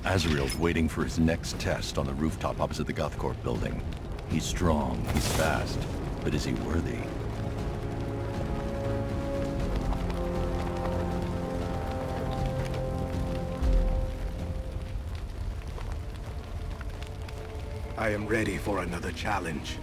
Azrael's waiting for his next test on the rooftop opposite the GothCorp building. He's strong, he's fast, but is he worthy? I am ready for another challenge.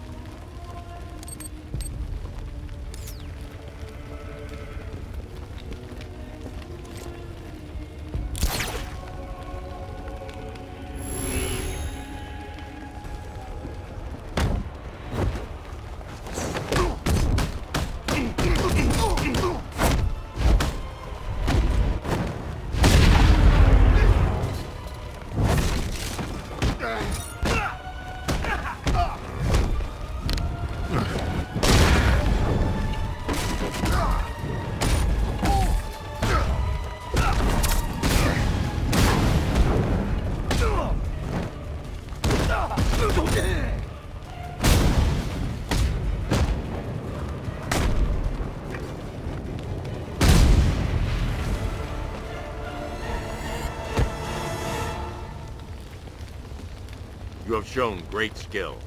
You have shown great skill.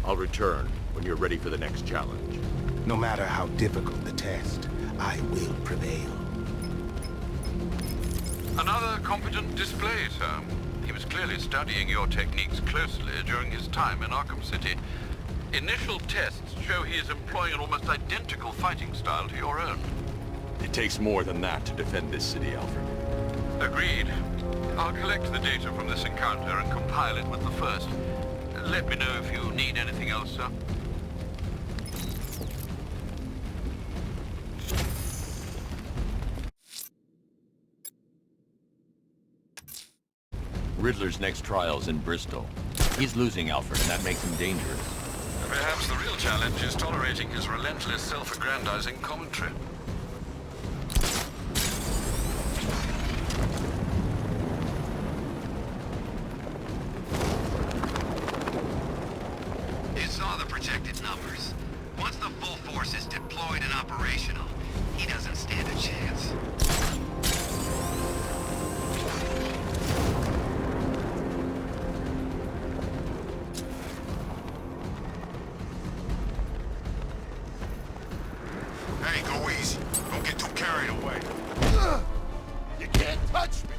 I'll return when you're ready for the next challenge. No matter how difficult the test, I will prevail. Another competent display, sir. He was clearly studying your techniques closely during his time in Arkham City. Initial tests show he is employing an almost identical fighting style to your own. It takes more than that to defend this city, Alfred. Agreed. I'll collect the data from this encounter and compile it with the first. Let me know if you need anything else, sir. Riddler's next trial's in Bristol. He's losing Alfred, and that makes him dangerous. Perhaps the real challenge is tolerating his relentless self-aggrandizing commentary. You saw the projected numbers. Once the full force is deployed and operational, he doesn't stand a chance. Hey, go easy. Don't get too carried away. You can't touch me!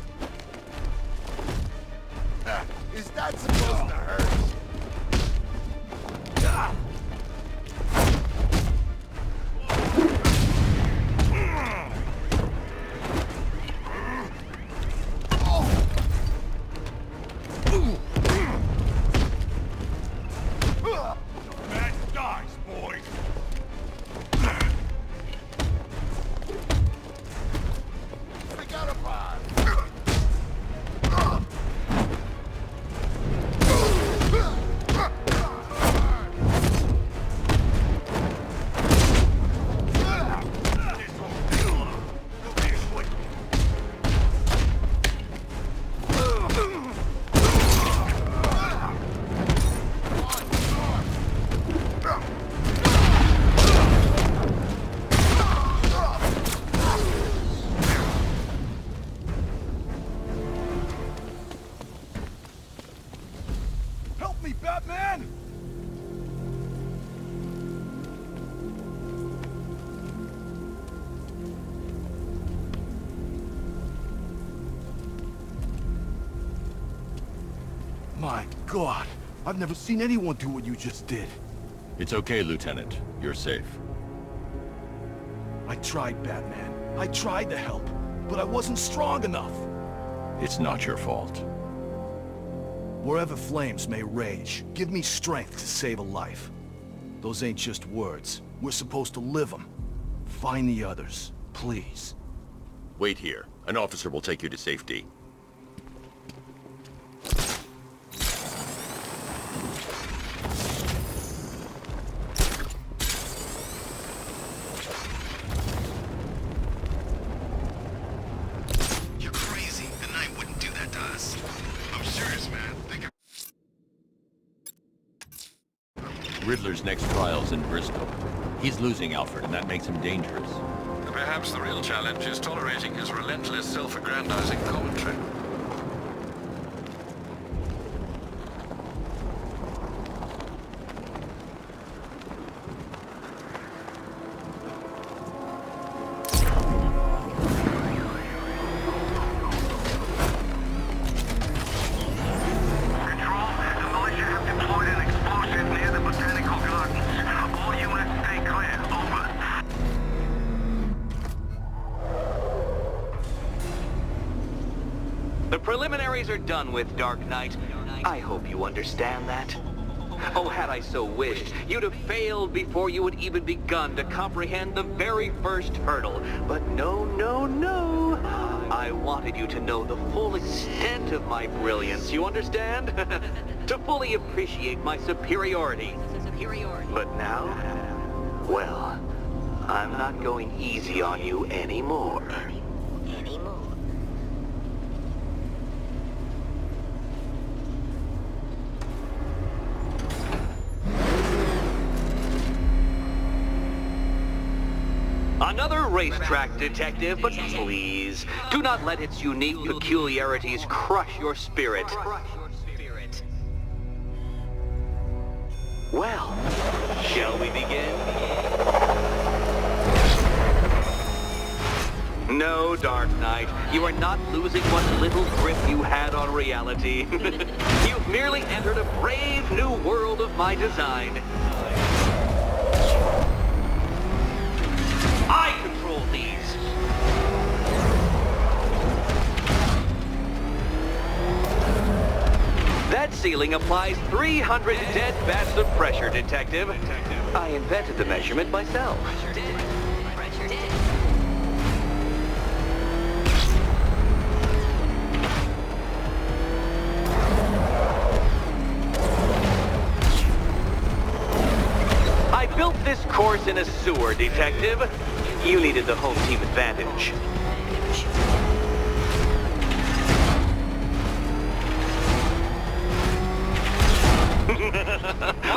Is that supposed to hurt? Man dies, boy. We got a bomb! Help me, Batman! My God, I've never seen anyone do what you just did. It's okay, Lieutenant. You're safe. I tried, Batman. I tried to help, but I wasn't strong enough. It's not your fault. Wherever flames may rage, give me strength to save a life. Those ain't just words. We're supposed to live them. Find the others, please. Wait here. An officer will take you to safety. You're crazy. The Knight wouldn't do that to us. I'm serious, man. Riddler's next trial's in Bristol. He's losing Alfred, and that makes him dangerous. Perhaps the real challenge is tolerating his relentless self-aggrandizing commentary. The preliminaries are done with, Dark Knight. I hope you understand that. Oh, had I so wished, you'd have failed before you had even begun to comprehend the very first hurdle. But no, no, no. I wanted you to know the full extent of my brilliance, you understand? To fully appreciate my superiority. But now, well, I'm not going easy on you anymore. Another racetrack, detective, but please, do not let its unique peculiarities crush your spirit. Well, shall we begin? No, Dark Knight, you are not losing what little grip you had on reality. You've merely entered a brave new world of my design. I control these. That ceiling applies 300 dead bats of pressure, Detective. I invented the measurement myself. I built this course in a sewer, Detective. You needed the home team advantage.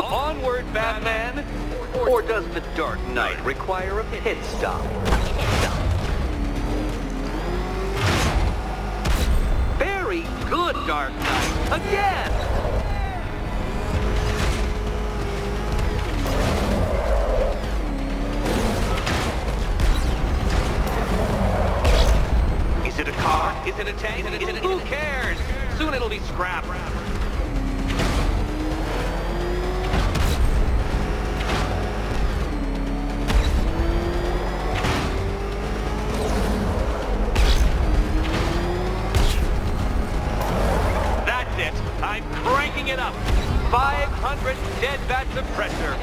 Onward, Batman! Or does the Dark Knight require a pit stop? Very good, Dark Knight! Again! Is it a car? Is it a tank? Who cares? Soon it'll be scrap. That's it. I'm cranking it up. 500 dead bats of pressure.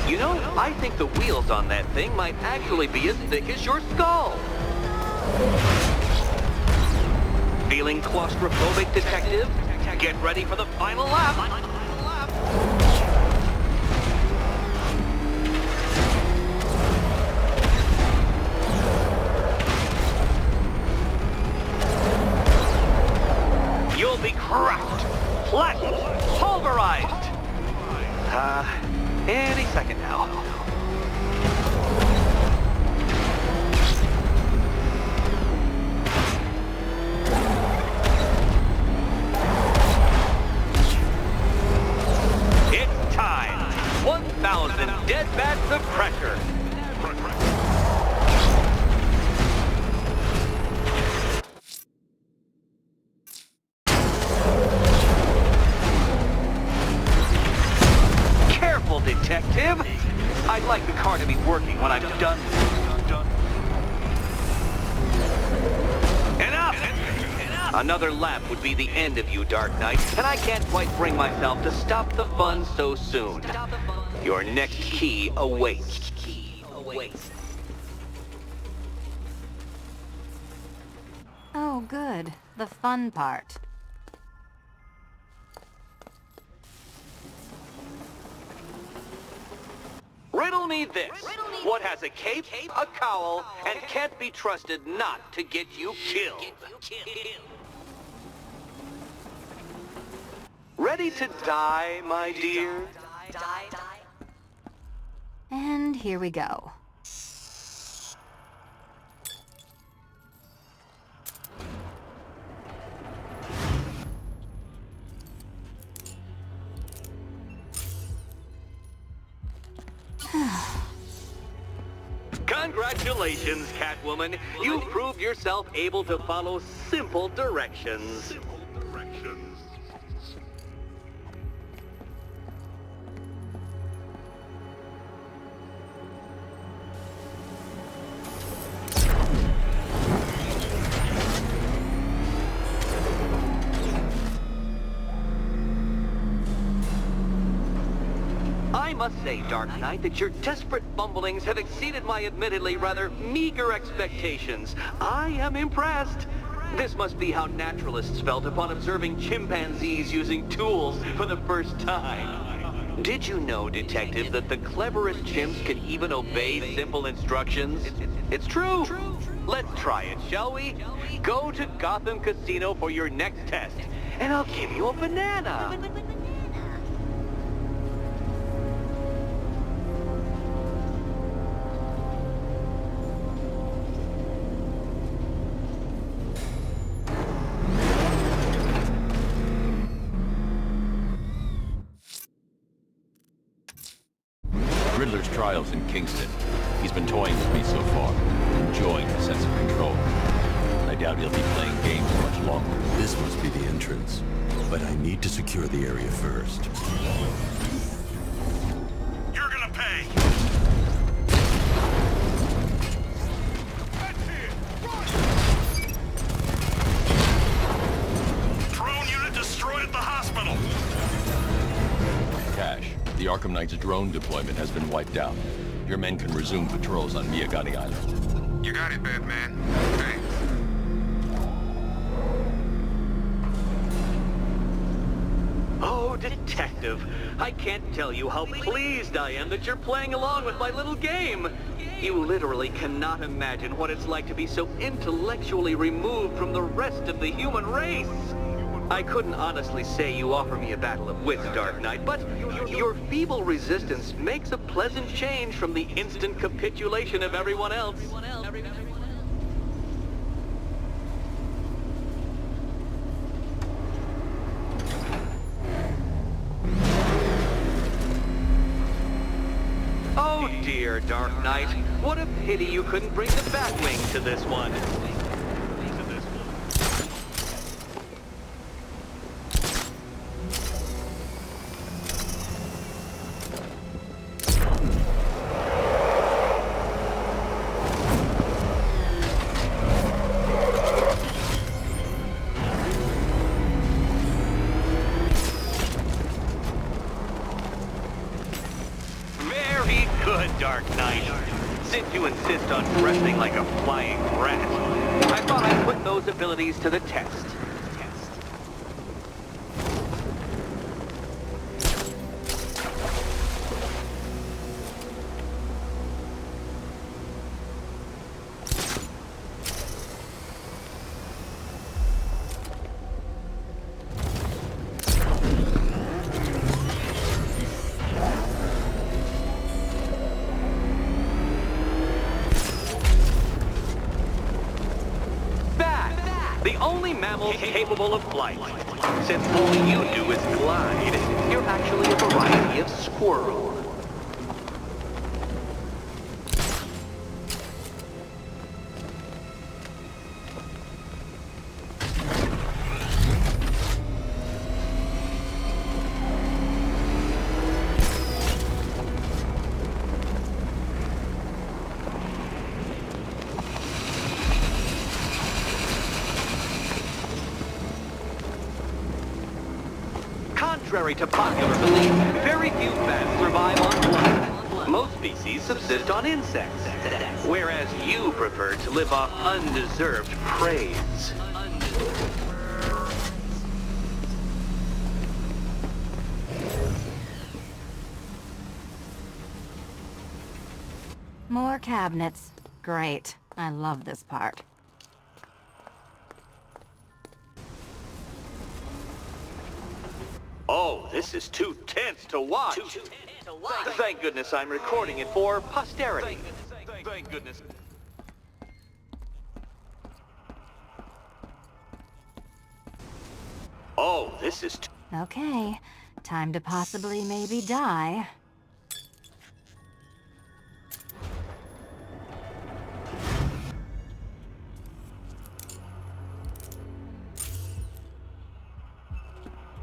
You know, I think the wheels on that thing might actually be as thick as your skull. Feeling claustrophobic, Detective? Get ready for the final lap. You'll be crushed, flattened, pulverized. Any second now. It's time. 1,000 dead bats of pressure. Detective, I'd like the car to be working when I'm done. Enough! Another lap would be the end of you, Dark Knight, and I can't quite bring myself to stop the fun so soon. Your next key awaits. Oh, good. The fun part. Riddle me this. What has a cape, a cowl, and can't be trusted not to get you killed? Ready to die, my dear? And here we go. Congratulations, Catwoman. You proved yourself able to follow simple directions. I must say, Dark Knight, that your desperate fumblings have exceeded my admittedly rather meager expectations. I am impressed. This must be how naturalists felt upon observing chimpanzees using tools for the first time. Did you know, Detective, that the cleverest chimps can even obey simple instructions? It's true. Let's try it, shall we? Go to Gotham Casino for your next test, and I'll give you a banana. Riddler's trial's in Kingston. He's been toying with me so far, enjoying the sense of control. I doubt he'll be playing games much longer. This must be the entrance, but I need to secure the area first. You're gonna pay! That's it! Run! Drone unit destroyed at the hospital! Cash. The Arkham Knight's drone deployment has been wiped out. Your men can resume patrols on Miyagani Island. You got it, Batman. Thanks. Oh, Detective, I can't tell you how pleased I am that you're playing along with my little game. You literally cannot imagine what it's like to be so intellectually removed from the rest of the human race. I couldn't honestly say you offer me a battle of wits, Dark Knight, but your feeble resistance makes a pleasant change from the instant capitulation of everyone else. Oh dear, Dark Knight. What a pity you couldn't bring the Batwing to this one. Dark Knight. Since you insist on dressing like a flying rat, I thought I'd put those abilities to the test. The only mammal capable of flight. Since all you do is glide, you're actually a variety of squirrel. Contrary to popular belief, very few bats survive on blood. Most species subsist on insects, whereas you prefer to live off undeserved praise. More cabinets. Great. I love this part. Oh, this is too tense to watch. Thank goodness I'm recording it for posterity. Thank goodness. Oh, this is Okay. Time to possibly maybe die.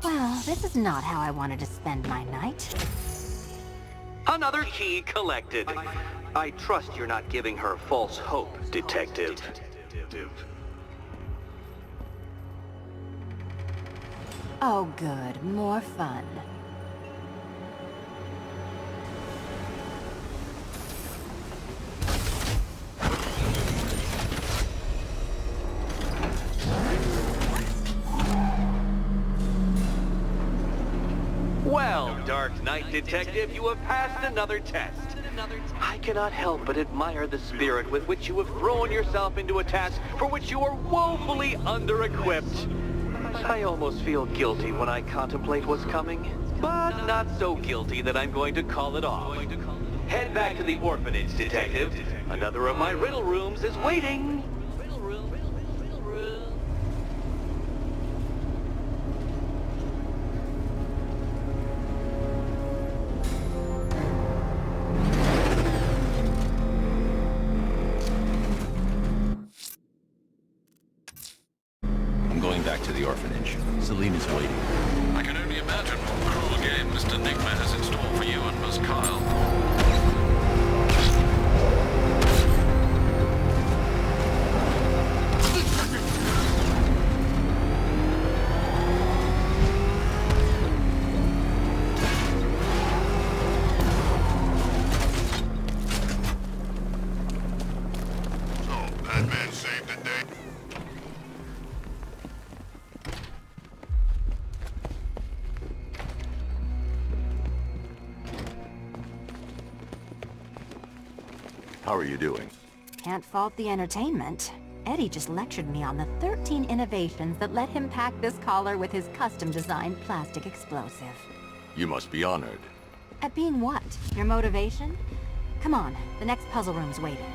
Well, this is not how I wanted to spend my night. Another key collected. I trust you're not giving her false hope, Detective. Oh, good. More fun. Dark Knight, Detective, you have passed another test. I cannot help but admire the spirit with which you have thrown yourself into a task for which you are woefully under-equipped. I almost feel guilty when I contemplate what's coming, but not so guilty that I'm going to call it off. Head back to the Orphanage, Detective. Another of my riddle rooms is waiting. I'm going back to the orphanage. Selena's waiting. I can only imagine what cruel game Mr. Nigma has in store for you and Miss Kyle. So, Batman saved the day. How are you doing? Can't fault the entertainment. Eddie just lectured me on the 13 innovations that let him pack this collar with his custom-designed plastic explosive. You must be honored. At being what? Your motivation? Come on, the next puzzle room's waiting.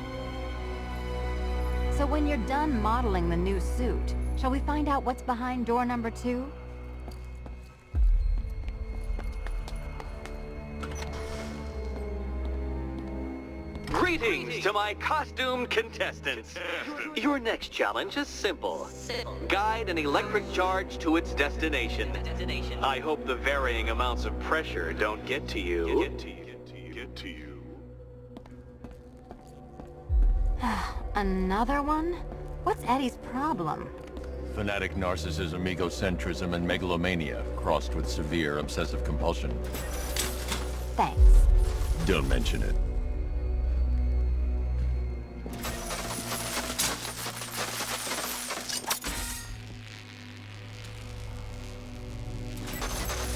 So when you're done modeling the new suit, shall we find out what's behind door number 2? Greetings to my costumed contestants. Your next challenge is simple. Guide an electric charge to its destination. I hope the varying amounts of pressure don't get to you. Another one? What's Eddie's problem? Fanatic narcissism, egocentrism, and megalomania, crossed with severe obsessive compulsion. Thanks. Don't mention it.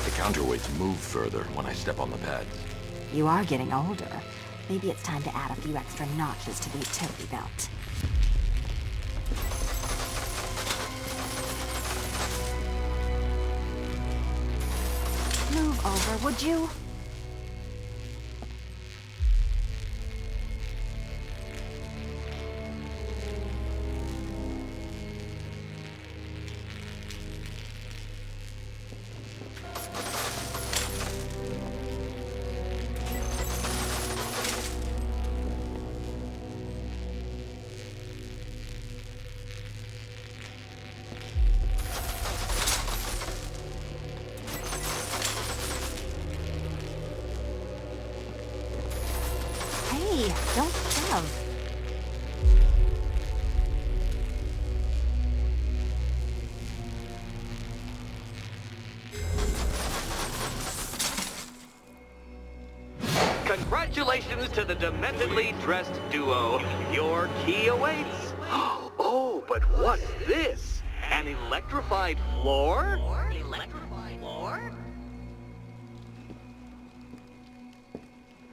The counterweights move further when I step on the pads. You are getting older. Maybe it's time to add a few extra notches to the utility belt. Move over, would you? Hey, don't shove. Congratulations to the dementedly dressed duo. Your key awaits. Oh, but what's this? An electrified floor?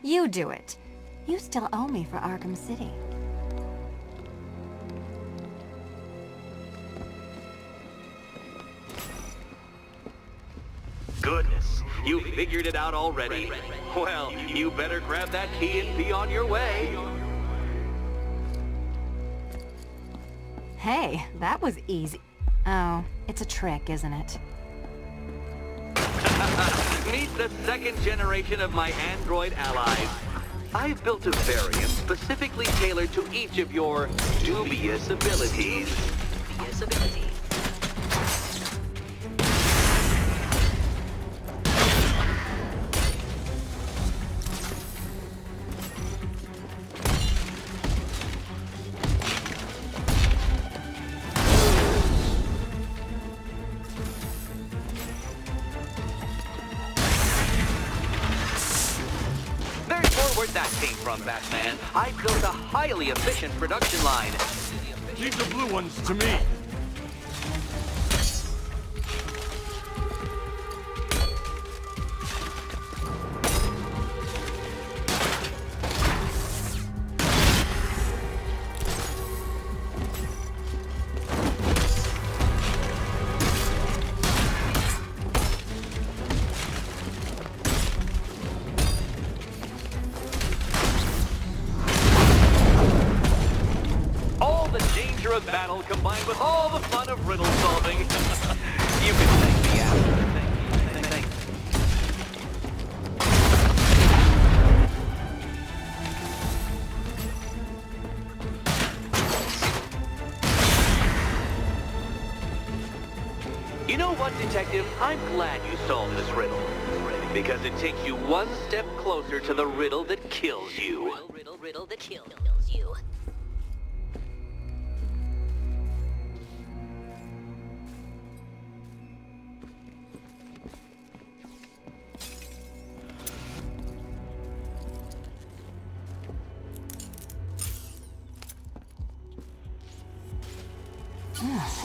You do it. You still owe me for Arkham City. Goodness, you figured it out already. Well, you better grab that key and be on your way. Hey, that was easy. Oh, it's a trick, isn't it? Meet the second generation of my android allies. I've built a variant specifically tailored to each of your dubious abilities. Where'd that came from, Batman? I built a highly efficient production line. Leave the blue ones to me. adventure of battle combined with all the fun of riddle solving. You can thank me after. Thank you. You know what, Detective? I'm glad you solved this riddle. Because it takes you one step closer to the riddle that kills you. Riddle that kills you.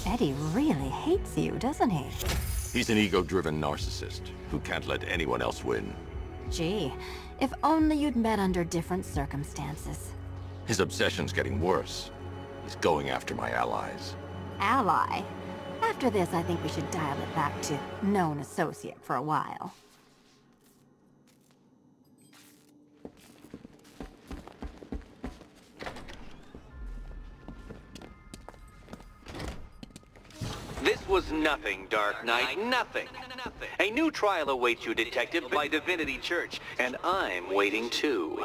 Eddie really hates you, doesn't he? He's an ego-driven narcissist who can't let anyone else win. Gee, if only you'd met under different circumstances. His obsession's getting worse. He's going after my allies. Ally? After this, I think we should dial it back to known associate for a while. This was nothing, Dark Knight, nothing. A new trial awaits you, Detective, by Divinity Church, and I'm waiting too.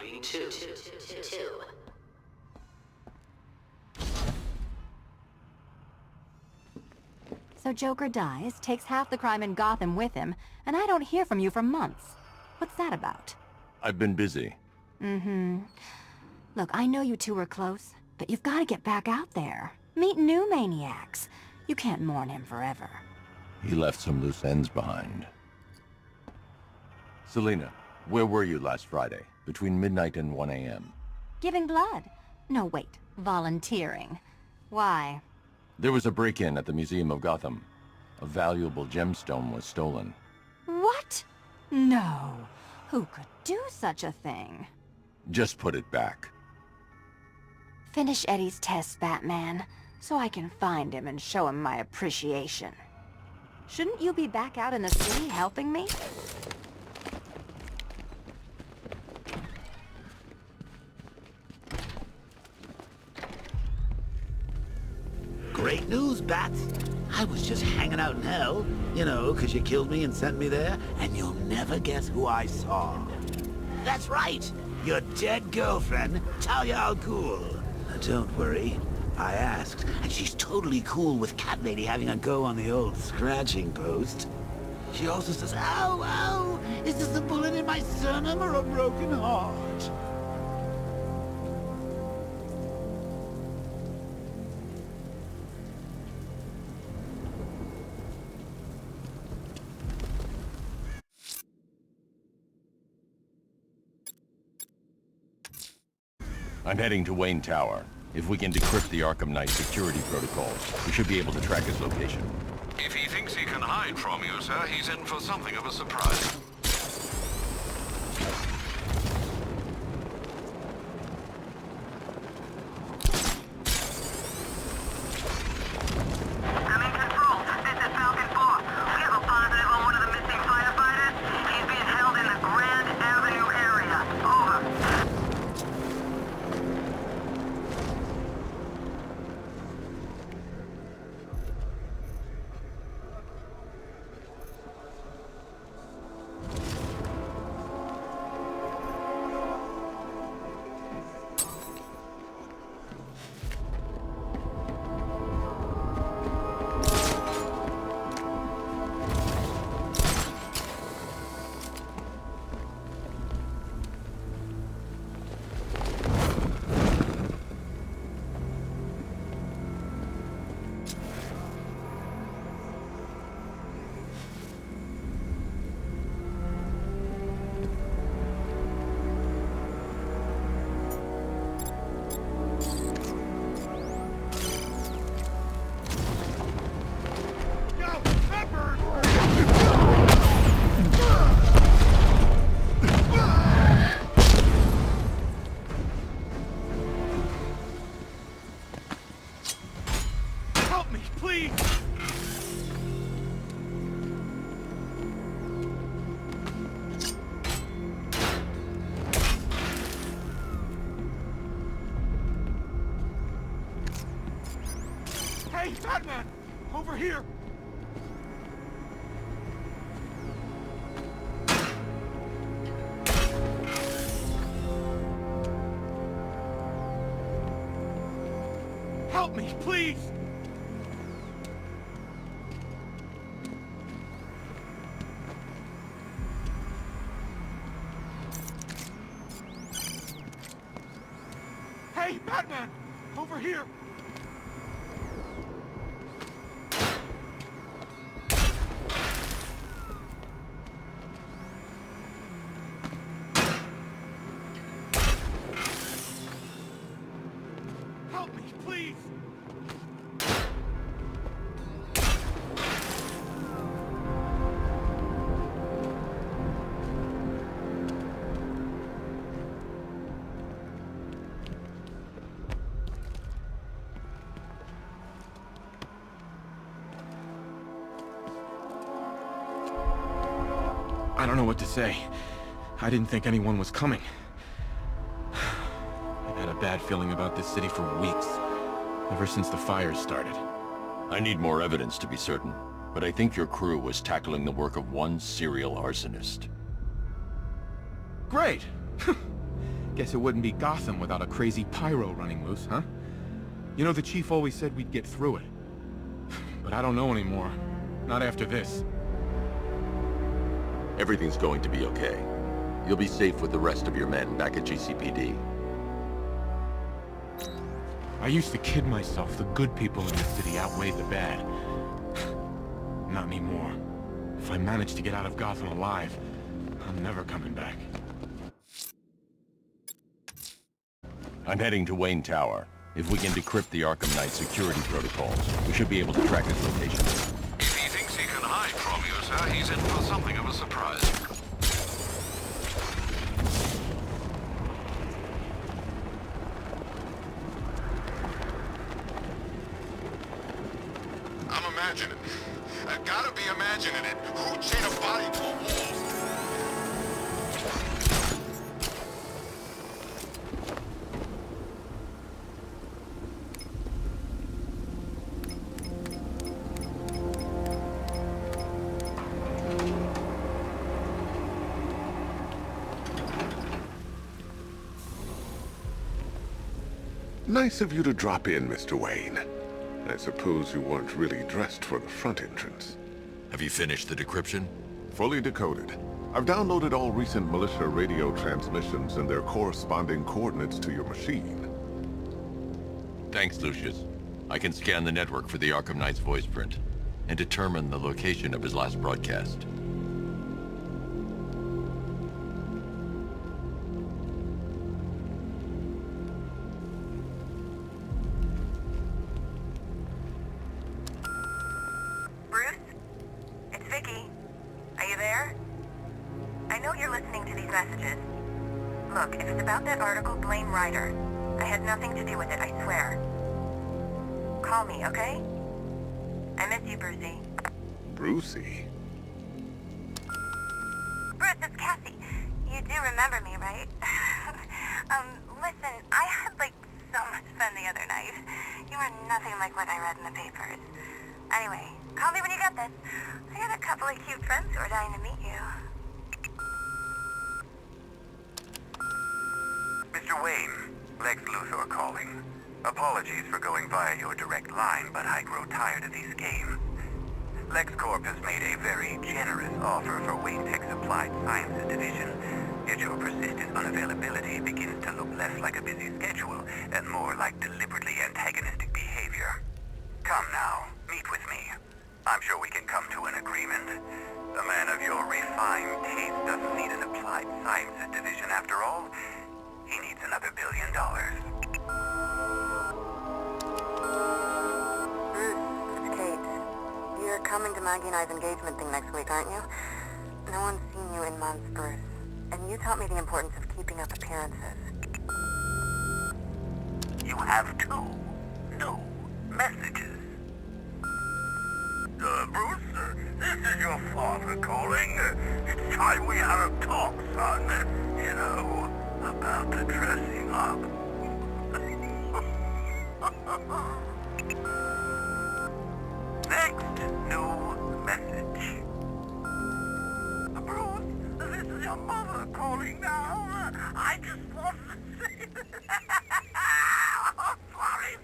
So Joker dies, takes half the crime in Gotham with him, and I don't hear from you for months. What's that about? I've been busy. Look, I know you two were close, but you've got to get back out there. Meet new maniacs. You can't mourn him forever. He left some loose ends behind. Selina, where were you last Friday, between midnight and 1 a.m.? Giving blood. No, wait. Volunteering. Why? There was a break-in at the Museum of Gotham. A valuable gemstone was stolen. What? No. Who could do such a thing? Just put it back. Finish Eddie's test, Batman, so I can find him and show him my appreciation. Shouldn't you be back out in the city helping me? Great news, Bats. I was just hanging out in hell, you know, 'cause you killed me and sent me there, and you'll never guess who I saw. That's right, your dead girlfriend, Talia al Ghul. Don't worry, I asked, and she's totally cool with Cat Lady having a go on the old scratching post. She also says, ow, ow, is this a bullet in my sternum or a broken heart? I'm heading to Wayne Tower. If we can decrypt the Arkham Knight security protocols, we should be able to track his location. If he thinks he can hide from you, sir, he's in for something of a surprise. Coming control. This is Falcon 4. We have a positive on one of the missing firefighters. He's being held in the Grand Avenue area. Over. Hey, Batman! Over here! Help me, please! Hey, Batman! Over here! Help me, please! I don't know what to say. I didn't think anyone was coming. I've had a bad feeling about this city for weeks. Ever since the fires started. I need more evidence to be certain, but I think your crew was tackling the work of one serial arsonist. Great! Guess it wouldn't be Gotham without a crazy pyro running loose, huh? You know, the chief always said we'd get through it. But I don't know anymore. Not after this. Everything's going to be okay. You'll be safe with the rest of your men back at GCPD. I used to kid myself the good people in this city outweighed the bad. Not anymore. If I manage to get out of Gotham alive, I'm never coming back. I'm heading to Wayne Tower. If we can decrypt the Arkham Knight security protocols, we should be able to track his location. If he thinks he can hide from you, sir, he's in for something of a surprise. I'm imagining. I gotta be imagining it. Who chained a body to a wall? Nice of you to drop in, Mr. Wayne. I suppose you weren't really dressed for the front entrance. Have you finished the decryption? Fully decoded. I've downloaded all recent militia radio transmissions and their corresponding coordinates to your machine. Thanks, Lucius. I can scan the network for the Arkham Knight's voice print and determine the location of his last broadcast. Look, if it's about that article, blame Ryder. I had nothing to do with it, I swear. Call me, okay? I miss you, Brucey. Brucey? Bruce, it's Cassie. You do remember me, right? Listen, I had, so much fun the other night. You were nothing like what I read in the papers. Anyway, call me when you get this. I got a couple of cute friends who are dying to meet you. Mr. Wayne, Lex Luthor calling. Apologies for going via your direct line, but I grow tired of these games. LexCorp has made a very generous offer for Wayne Tech's Applied Sciences division, yet your persistent unavailability begins to look less like a busy schedule and more like deliberately antagonistic behavior. Come now, meet with me. I'm sure we can come to an agreement. A man of your refined taste doesn't need an Applied Sciences division after all. He needs another $1 billion. Bruce, it's Kate. You're coming to Maggie and I's engagement thing next week, aren't you? No one's seen you in months, Bruce. And you taught me the importance of keeping up appearances. You have two new messages. Bruce, this is your father calling. It's time we had a talk, son. You know, about the dressing up. new message. Bruce, this is your mother calling now. I just wanted to say... Oh, sorry.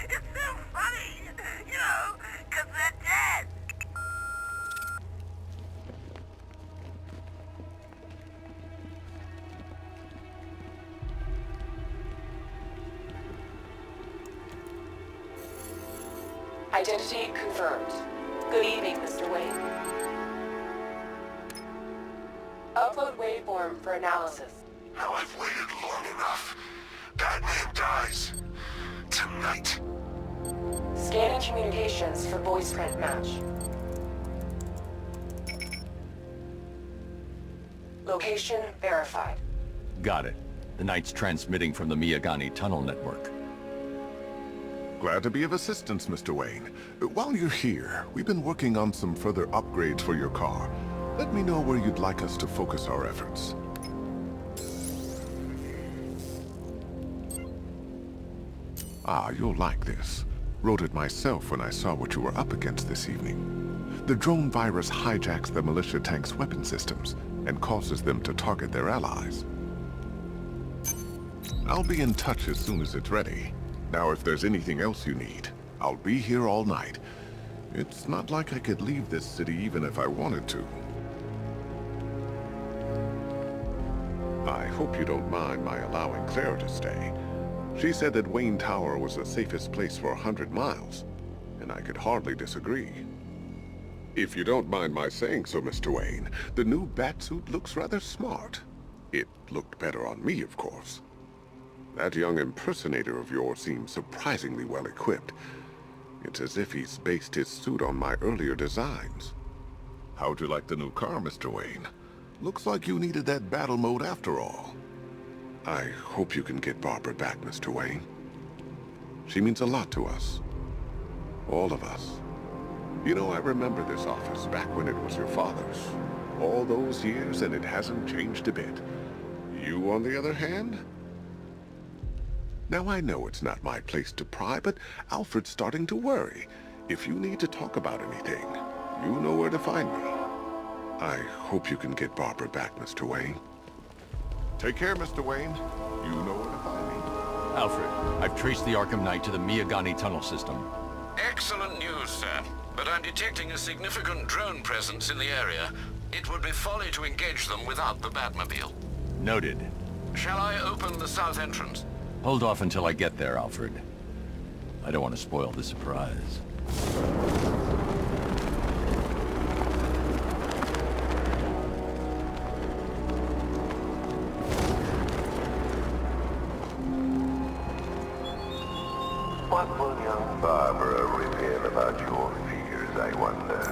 It's so funny, you know, because they're dead. Identity confirmed. Good evening, Mr. Wayne. Upload waveform for analysis. Now I've waited long enough. Batman dies. Tonight. Scanning communications for voice print match. Location verified. Got it. The Knight's transmitting from the Miyagani tunnel network. Glad to be of assistance, Mr. Wayne. While you're here, we've been working on some further upgrades for your car. Let me know where you'd like us to focus our efforts. Ah, you'll like this. Wrote it myself when I saw what you were up against this evening. The drone virus hijacks the militia tank's weapon systems and causes them to target their allies. I'll be in touch as soon as it's ready. Now, if there's anything else you need, I'll be here all night. It's not like I could leave this city even if I wanted to. I hope you don't mind my allowing Claire to stay. She said that Wayne Tower was the safest place for 100 miles, and I could hardly disagree. If you don't mind my saying so, Mr. Wayne, the new Batsuit looks rather smart. It looked better on me, of course. That young impersonator of yours seems surprisingly well equipped. It's as if he's based his suit on my earlier designs. How'd you like the new car, Mr. Wayne? Looks like you needed that battle mode after all. I hope you can get Barbara back, Mr. Wayne. She means a lot to us. All of us. You know, I remember this office back when it was your father's. All those years and it hasn't changed a bit. You, on the other hand? Now, I know it's not my place to pry, but Alfred's starting to worry. If you need to talk about anything, you know where to find me. I hope you can get Barbara back, Mr. Wayne. Take care, Mr. Wayne. You know where to find me. Alfred, I've traced the Arkham Knight to the Miyagani tunnel system. Excellent news, sir. But I'm detecting a significant drone presence in the area. It would be folly to engage them without the Batmobile. Noted. Shall I open the south entrance? Hold off until I get there, Alfred. I don't want to spoil the surprise. What will young Barbara reveal about your fears, I wonder?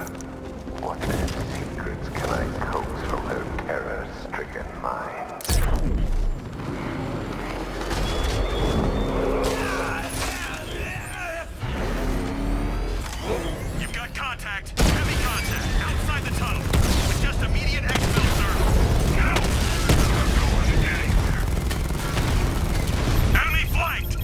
What secrets can I coax from her terror-stricken mind? You've got contact. Heavy contact. Outside the tunnel. With just immediate exfil, sir. Go! Enemy flanked!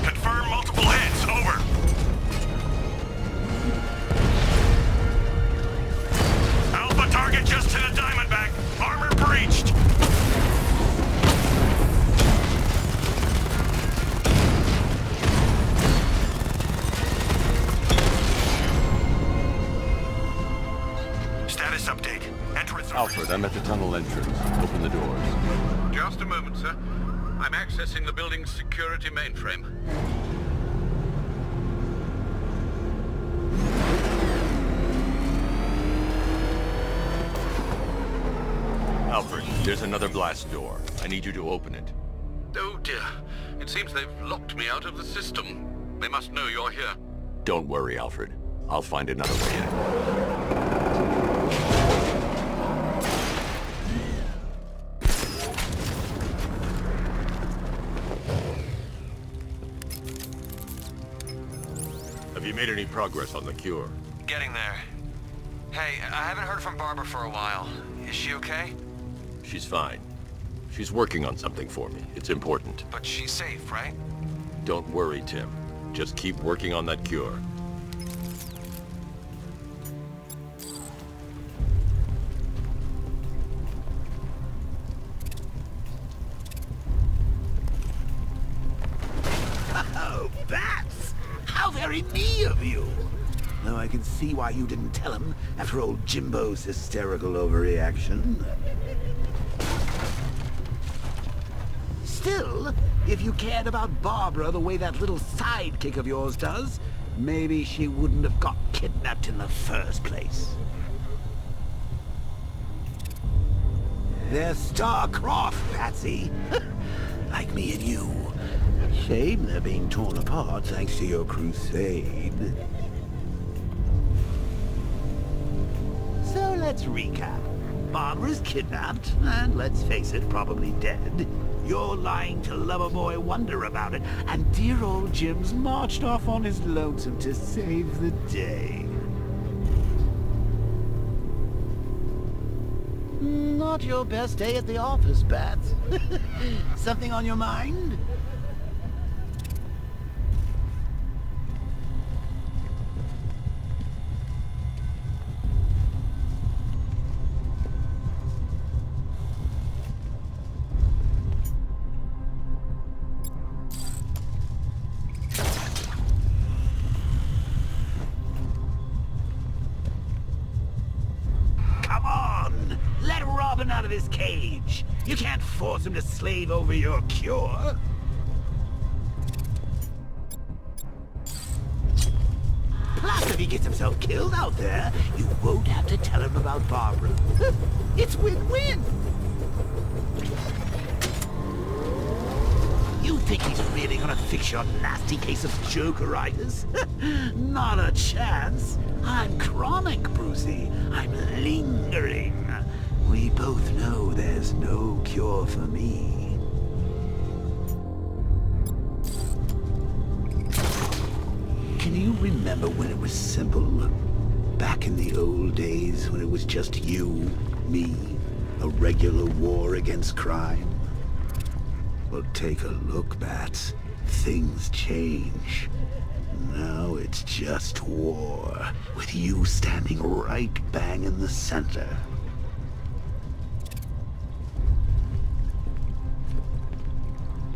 Confirm multiple hits. Over. Alpha target just to the Diamondback. Armor breached. Status update. Entrance. Alfred, I'm at the tunnel entrance. Open the doors. Just a moment, sir. I'm accessing the building's security mainframe. Alfred, there's another blast door. I need you to open it. Oh dear. It seems they've locked me out of the system. They must know you're here. Don't worry, Alfred. I'll find another way in. Have you made any progress on the cure? Getting there. Hey, I haven't heard from Barbara for a while. Is she okay? She's fine. She's working on something for me. It's important. But she's safe, right? Don't worry, Tim. Just keep working on that cure. Oh, Bats! How very me of you! Though I can see why you didn't tell him after old Jimbo's hysterical overreaction. Still, if you cared about Barbara the way that little sidekick of yours does, maybe she wouldn't have got kidnapped in the first place. They're star-crossed, Patsy. Like me and you. Shame they're being torn apart thanks to your crusade. So let's recap. Barbara's kidnapped, and let's face it, probably dead. You're lying to Loverboy Wonder about it, and dear old Jim's marched off on his lonesome to save the day. Not your best day at the office, Bats. Something on your mind? Out of his cage. You can't force him to slave over your cure. Plus, if he gets himself killed out there, you won't have to tell him about Barbara. It's win-win. You think he's really gonna fix your nasty case of Jokeritis? Not a chance. I'm chronic, Brucey. I'm lingering. We both know there's no cure for me. Can you remember when it was simple? Back in the old days when it was just you, me, a regular war against crime? Well, take a look, Bats. Things change. Now it's just war, with you standing right bang in the center.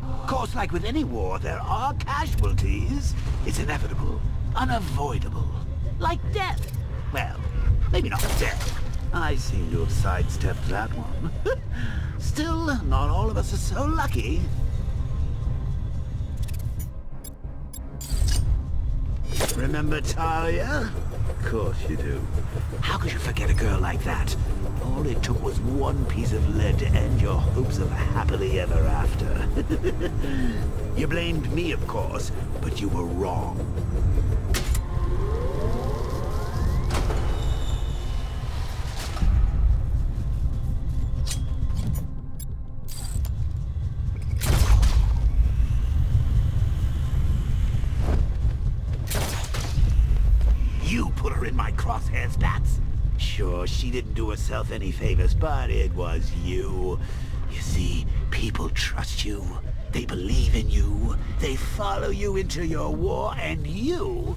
Of course, like with any war, there are casualties. It's inevitable, unavoidable. Like death. Well, maybe not death. I seem to have sidestepped that one. Still, not all of us are so lucky. Remember Talia? Of course you do. How could you forget a girl like that? All it took was one piece of lead to end your hopes of happily ever after. You blamed me, of course, but you were wrong. You put her in my crosshairs, Bats. Sure, she didn't do herself any favors, but it was you. You see, people trust you. They believe in you. They follow you into your war, and you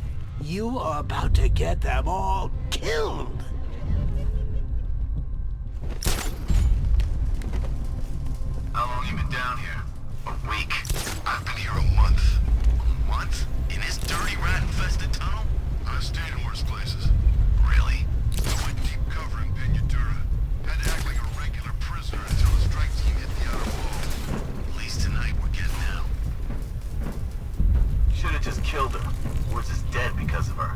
are about to get them all killed. How long you been down here? A week. I've been here a month. A month? In this dirty, rat-infested tunnel? I've stayed in worse places. Really? I went deep cover in Pinatura. Had to act like a regular prisoner until the strike team hit the outer wall. At least tonight we're getting out. Should have just killed her. Woods is dead because of her.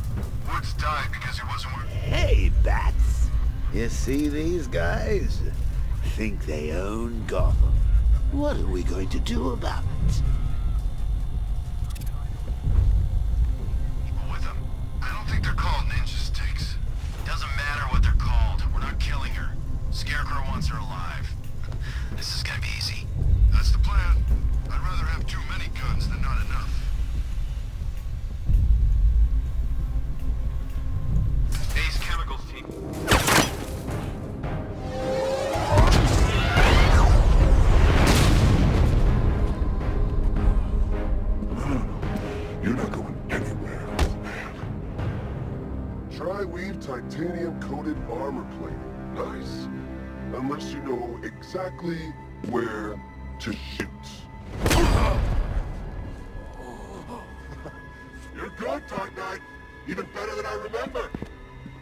Woods died because he wasn't working. Hey, Bats. You see these guys? Think they own Gotham. What are we going to do about it? With them. I don't think they're called ninja sticks. Doesn't matter what they're called. We're not killing her. Scarecrow wants her alive. This is gonna be easy. That's the plan. I'd rather have too many guns than not enough. Ace Chemicals team. titanium-coated armor plating. Nice. Unless you know exactly where to shoot. You're good, Dark Knight. Even better than I remember.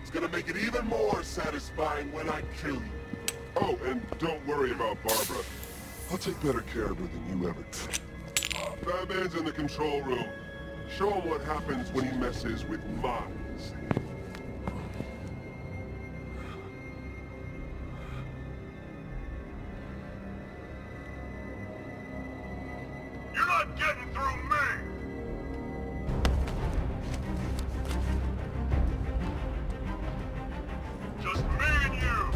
It's gonna make it even more satisfying when I kill you. Oh, and don't worry about Barbara. I'll take better care of her than you ever did. Batman's in the control room. Show him what happens when he messes with minds. You're not getting through me! Just me and you!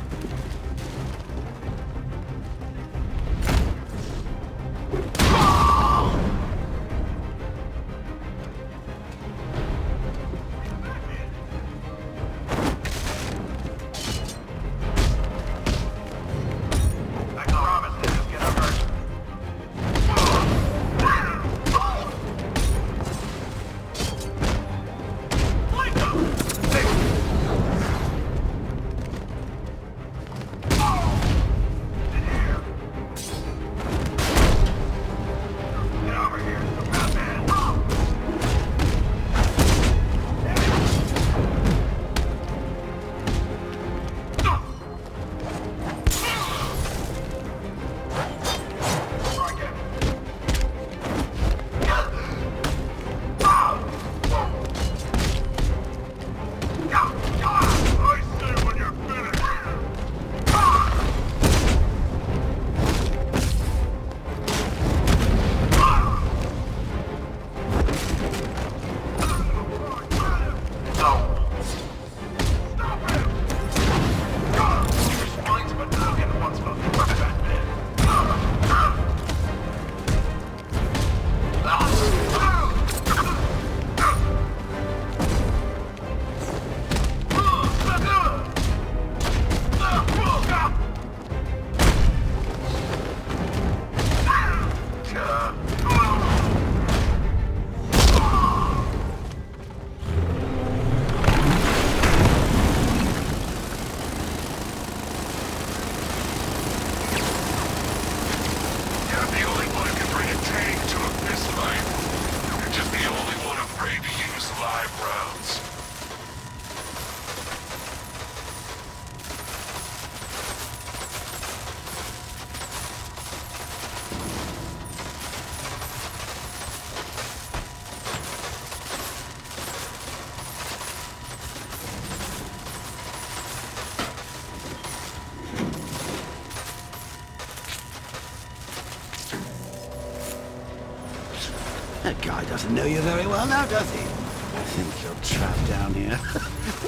That guy doesn't know you very well now, does he? I think you're trapped down here.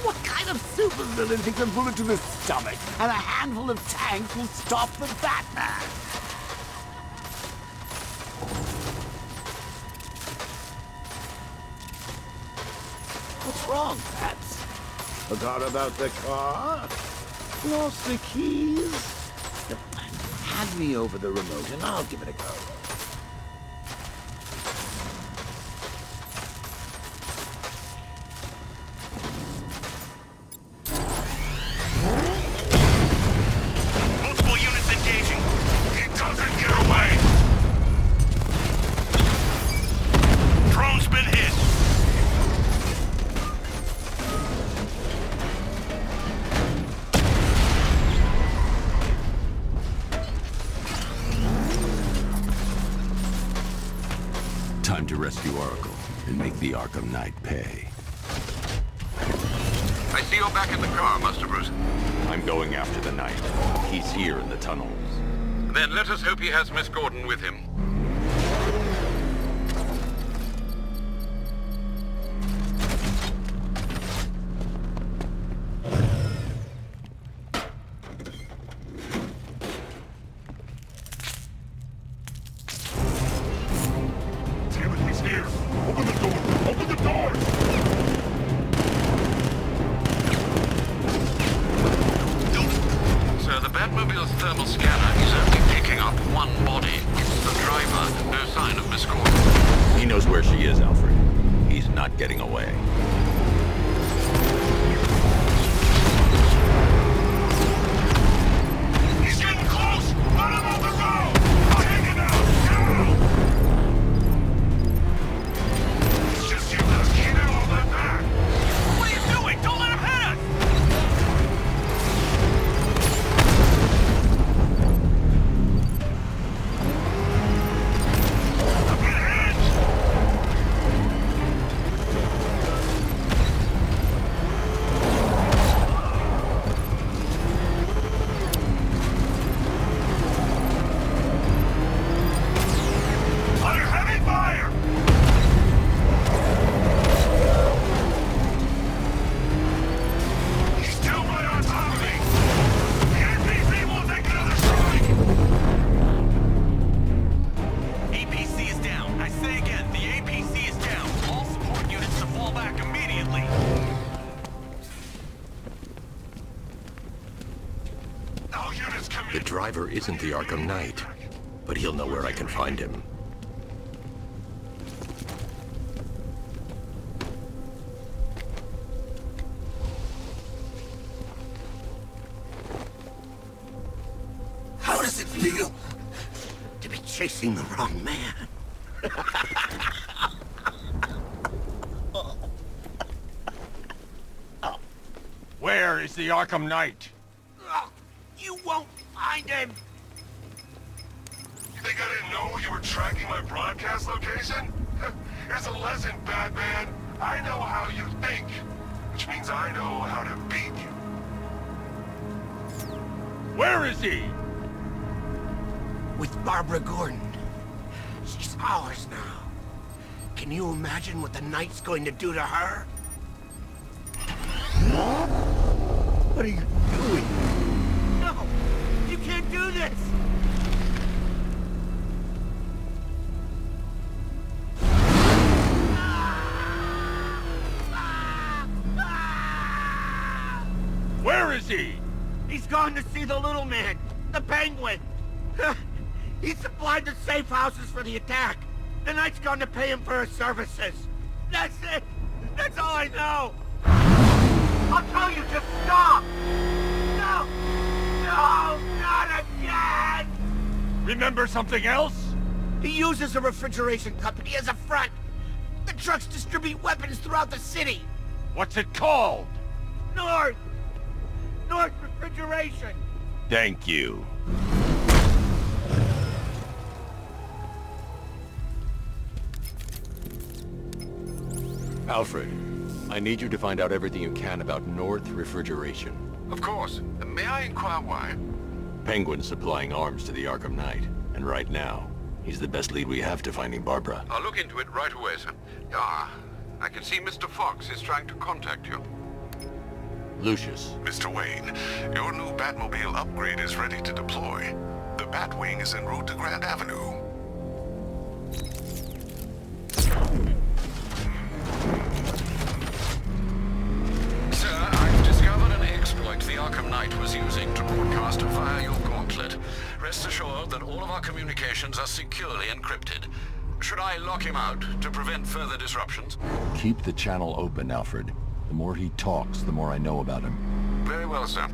What kind of supervillain thinks a bullet to the stomach and a handful of tanks will stop the Batman? What's wrong, Bats? Forgot about the car? Lost the keys? Hand me over the remote and I'll give it a go. Time to rescue Oracle and make the Arkham Knight pay. I see you're back in the car, Master Bruce. I'm going after the Knight. He's here in the tunnels. Then let us hope he has Miss Gordon with him. Batmobile's thermal scanner is only picking up one body. The driver, no sign of Miss Gordon. He knows where she is, Alfred. He's not getting away. All units come in. The driver isn't the Arkham Knight, but he'll know where I can find him. How does it feel to be chasing the wrong man? Where is the Arkham Knight? You won't find him! You think I didn't know you were tracking my broadcast location? Here's a lesson, Batman. I know how you think, which means I know how to beat you. Where is he? With Barbara Gordon. She's ours now. Can you imagine what the Knight's going to do to her? What are you doing? No! You can't do this! Where is he? He's gone to see the little man, the Penguin. He supplied the safe houses for the attack. The Knight's gone to pay him for his services. That's it. That's all I know. I'll tell you, just stop. No. No, not again. Remember something else? He uses a refrigeration company as a front. The trucks distribute weapons throughout the city. What's it called? North Refrigeration. Thank you. Alfred, I need you to find out everything you can about North Refrigeration. Of course. May I inquire why? Penguin's supplying arms to the Arkham Knight, and right now, he's the best lead we have to finding Barbara. I'll look into it right away, sir. I can see Mr. Fox is trying to contact you. Lucius. Mr. Wayne, your new Batmobile upgrade is ready to deploy. The Batwing is en route to Grand Avenue. Sir, I've discovered an exploit the Arkham Knight was using to broadcast via your gauntlet. Rest assured that all of our communications are securely encrypted. Should I lock him out to prevent further disruptions? Keep the channel open, Alfred. The more he talks, the more I know about him. Very well, sir.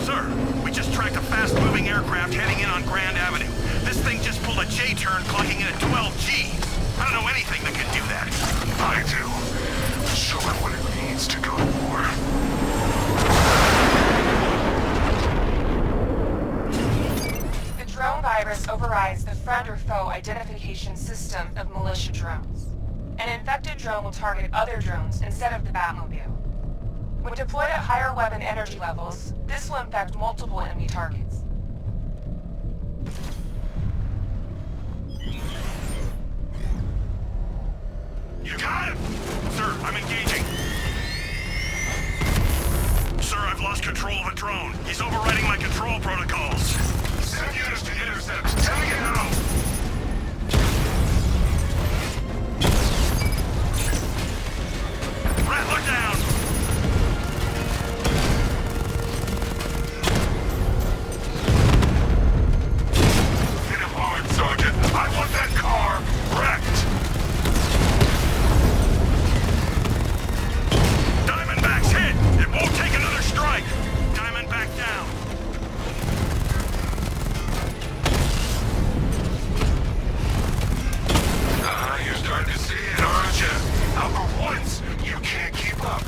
Sir, we just tracked a fast-moving aircraft heading in on Grand Avenue. This thing just pulled a J-turn, clocking in at 12 Gs. I don't know anything that can do that. I do. Show it what it needs to go to war. The drone virus overrides the friend or foe identification system of militia drones. An infected drone will target other drones instead of the Batmobile. When deployed at higher weapon energy levels, this will infect multiple enemy targets. You got him! Sir, I'm engaging. Sir, I've lost control of a drone. He's overriding my control protocols. Send units to intercept. Take it out! Rattler down! Hit him hard, Sergeant. I want that car wrecked! Diamondback's hit! It won't take another strike! Diamondback down! You're starting to see it, aren't you? How for once, you can't keep up.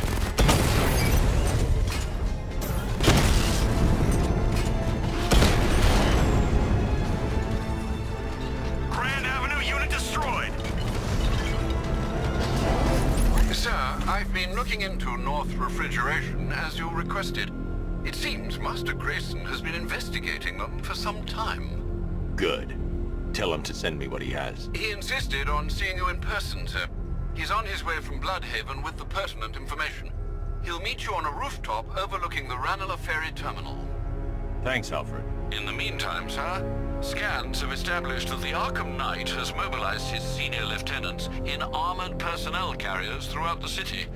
Grand Avenue unit destroyed! Sir, I've been looking into North Refrigeration as you requested. It seems Master Grayson has been investigating them for some time. Good. Tell him to send me what he has. He insisted on seeing you in person, sir. He's on his way from Bloodhaven with the pertinent information. He'll meet you on a rooftop overlooking the Ranelagh Ferry Terminal. Thanks, Alfred. In the meantime, sir, scans have established that the Arkham Knight has mobilized his senior lieutenants in armored personnel carriers throughout the city.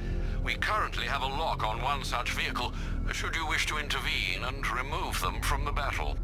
We currently have a lock on one such vehicle, should you wish to intervene and remove them from the battle.